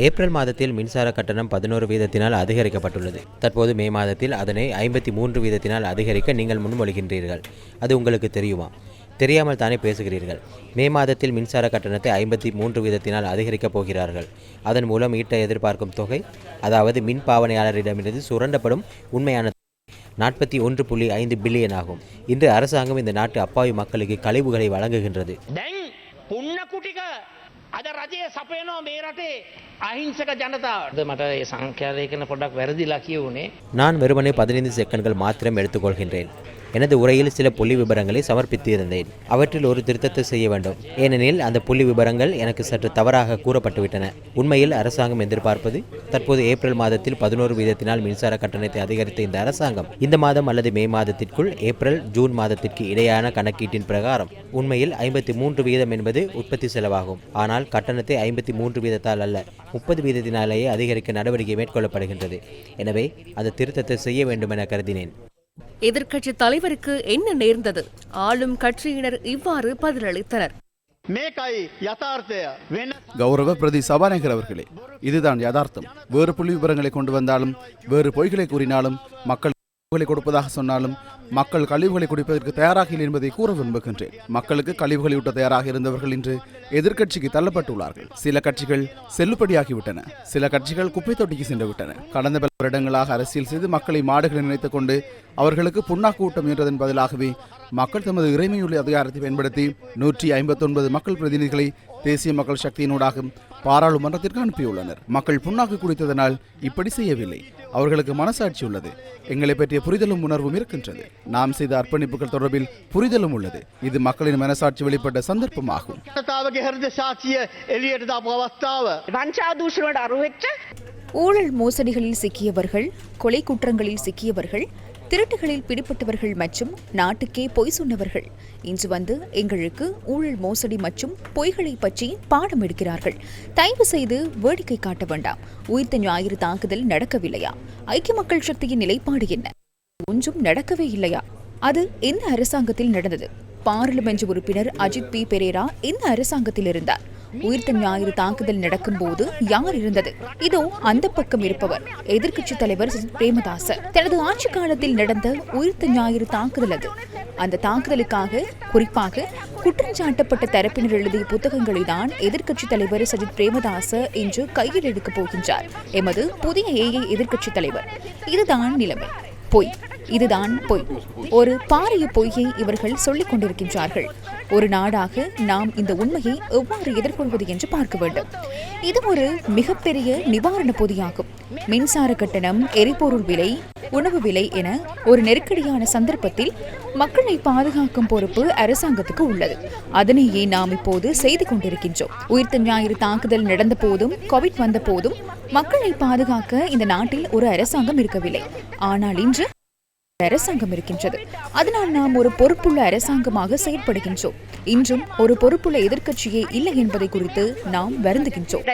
April மாதத்தில் மின்சார கட்டணம் 11 வீதத்தினால் அதிகரிக்கப்பட்டுள்ளது. தற்போது மே மாதத்தில் அதனை 53 வீதத்தினால் அதிகரிக்க நீங்கள் முன்மொழிகின்றீர்கள். அது உங்களுக்கு தெரியுமா? தெரியாமல் தானே பேசுகிறீர்கள். மே மாதத்தில் மின்சார கட்டணத்தை 53 வீதத்தினால் அதிகரிக்கப் போகிறார்கள். அதன் மூலம் ஈட்ட எதிர்பார்க்கும் தொகை, அதாவது மின் பாவனையாளரிடமிருந்து சுரண்டப்படும் உண்மையான 41.5 பில்லியன் ஆகும். இன்று அரசாங்கம் இந்த நாட்டு அப்பாவி மக்களுக்கு கழிவுகளை வழங்குகின்றது. අද රජය සපයනවා මේ රටේ අහිංසක ජනතාවට. මට ඒ සංඛ්‍යාලේඛන පොඩ්ඩක් වැරදිලා කියුනේ. நான் வெறுமனே 15 செகண்ட்கள் மாத்திரம் எடுத்துக்கொள்கின்றேன். எனது உரையில் சில புள்ளி விவரங்களை சமர்ப்பித்து இருந்தேன். அவற்றில் ஒரு திருத்தத்தை செய்ய வேண்டும். ஏனெனில் அந்த புள்ளி விவரங்கள் எனக்கு சற்று தவறாக கூறப்பட்டுவிட்டன. உண்மையில் அரசாங்கம் எதிர்பார்ப்பது, தற்போது ஏப்ரல் மாதத்தில் 11 வீதத்தினால் மின்சார கட்டணத்தை அதிகரித்த இந்த அரசாங்கம் இந்த மாதம் அல்லது மே மாதத்திற்குள் ஏப்ரல் ஜூன் மாதத்திற்கு இடையான கணக்கீட்டின் பிரகாரம் உண்மையில் 53 வீதம் என்பது உற்பத்தி செலவாகும். ஆனால் கட்டணத்தை 53 வீதத்தால் அல்ல 30 வீதத்தினாலேயே அதிகரிக்க நடவடிக்கை மேற்கொள்ளப்படுகின்றது. எனவே அந்த திருத்தத்தை செய்ய வேண்டும் என கருதினேன். எதிர்க்கட்சி தலைவருக்கு என்ன நேர்ந்தது? ஆளும் கட்சியினர் இவ்வாறு பதிலளித்தனர். கௌரவ பிரதி சபாநாயகர் அவர்களே, இதுதான் யதார்த்தம். வேறு புள்ளி விவரங்களை கொண்டு வந்தாலும், வேறு பொய்களை கூறினாலும், மக்கள் கொடுப்பதாக சொன்னாலும் மக்கள் கழிவுகளை குடிப்பதற்கு தயாராக இல்லை என்பதை கூற விரும்புகின்றேன். மக்களுக்கு கழிவுகளை ஊட்ட தயாராக இருந்தவர்கள் இன்று எதிர்க்கட்சிக்கு தள்ளப்பட்டுள்ளார்கள். சில கட்சிகள் செல்லுபடியாகிவிட்டன, சில கட்சிகள் குப்பை தொட்டிக்கு சென்று விட்டன. கடந்த பல வருடங்களாக அரசியல் செய்து மக்களை மாடுகளை நினைத்துக் கொண்டு அவர்களுக்கு புண்ணாக்கு ஊட்டம் என்றதன் பதிலாகவே மக்கள் தமது இறைமையுள்ள அதிகாரத்தை பயன்படுத்தி 159 மக்கள் பிரதிநிதிகளை தேசிய மக்கள் சக்தியினூடாக பாராளுமன்றத்திற்கு அனுப்பியுள்ளனர். மக்கள் புண்ணாக்கு குடித்ததனால் இப்படி செய்யவில்லை. அவர்களுக்கு மனசாட்சி உள்ளது. எங்களை பற்றிய புரிதலும் உணர்வும் இருக்கின்றது. நாம் செய்த அர்ப்பணிப்புகள் தொடர்பில் புரிதலும் உள்ளது. இது மக்களின் மனசாட்சி வெளிப்பட்ட சந்தர்ப்பமாகும். ஊழல் மோசடிகளில் சிக்கியவர்கள், கொலை குற்றங்களில் சிக்கியவர்கள், திருட்டுகளில் பிடிப்பட்டவர்கள் மற்றும் நாட்டுக்கே பொய் சொன்னவர்கள் இன்று வந்து எங்களுக்கு ஊழல் மோசடி மற்றும் பொய்களை பற்றி பாடம் எடுக்கிறார்கள். தயவு செய்து வேடிக்கை காட்ட வேண்டாம். உயிர்த்த ஞாயிறு தாக்குதல் நடக்கவில்லையா? ஐக்கிய மக்கள் சக்தியின் நிலைப்பாடு என்ன? ஒன்றும் நடக்கவே இல்லையா? அது எந்த அரசாங்கத்தில் நடந்தது? பாராளுமன்ற உறுப்பினர் அஜித் பி பெரேரா எந்த அரசாங்கத்தில் இருந்தார்? உயிர்த்த ஞாயிறு தாக்குதல் நடக்கும் போது யார் இருந்தது? இதோ அந்த பக்கம் இருப்பவர் எதிர்க்கட்சி தலைவர் பிரேமதாச. தனது ஆட்சி காலத்தில் நடந்த உயிர்த்த ஞாயிறு தாக்குதல் அது. அந்த தாக்குதலுக்காக குறிப்பாக குற்றஞ்சாட்டப்பட்ட தரப்பினர் எழுதிய புத்தகங்களை தான் எதிர்க்கட்சி தலைவர் சஜித் பிரேமதாச இன்று கையில் எடுக்கப் போகின்றார். எமது புதிய ஏஐ எதிர்க்கட்சி தலைவர். இதுதான் நிலைமை. பொய், இதுதான் பொய். ஒரு பாரிய பொய்யை இவர்கள் சொல்லிக் கொண்டிருக்கின்றார்கள். ஒரு நாடாக நாம் இந்த உண்மையை எவ்வாறு எதிர்கொள்வது என்று பார்க்க வேண்டும். இது ஒரு மிகப்பெரிய நிவாரண பொதியாகும். மின்சார கட்டணம், எரிபொருள் விலை, உணவு விலை என ஒரு நெருக்கடியான சந்தர்ப்பத்தில் மக்களை பாதுகாக்கும் பொறுப்பு அரசாங்கத்துக்கு உள்ளது. அதனையே நாம் இப்போது செய்து கொண்டிருக்கின்றோம். உயிர்த்த ஞாயிறு தாக்குதல் நடந்த போதும், கோவிட் வந்த போதும் மக்களை பாதுகாக்க இந்த நாட்டில் ஒரு அரசாங்கம் இருக்கவில்லை. ஆனால் இன்று அரசாங்கம் இருக்கின்றது. அதனால் நாம் ஒரு பொறுப்புள்ள அரசாங்கமாக செயற்படுகின்றோம். இன்றும் ஒரு பொறுப்புள்ள எதிர்க்கட்சியே இல்லை என்பதை குறித்து நாம் வருந்துகின்றோம்.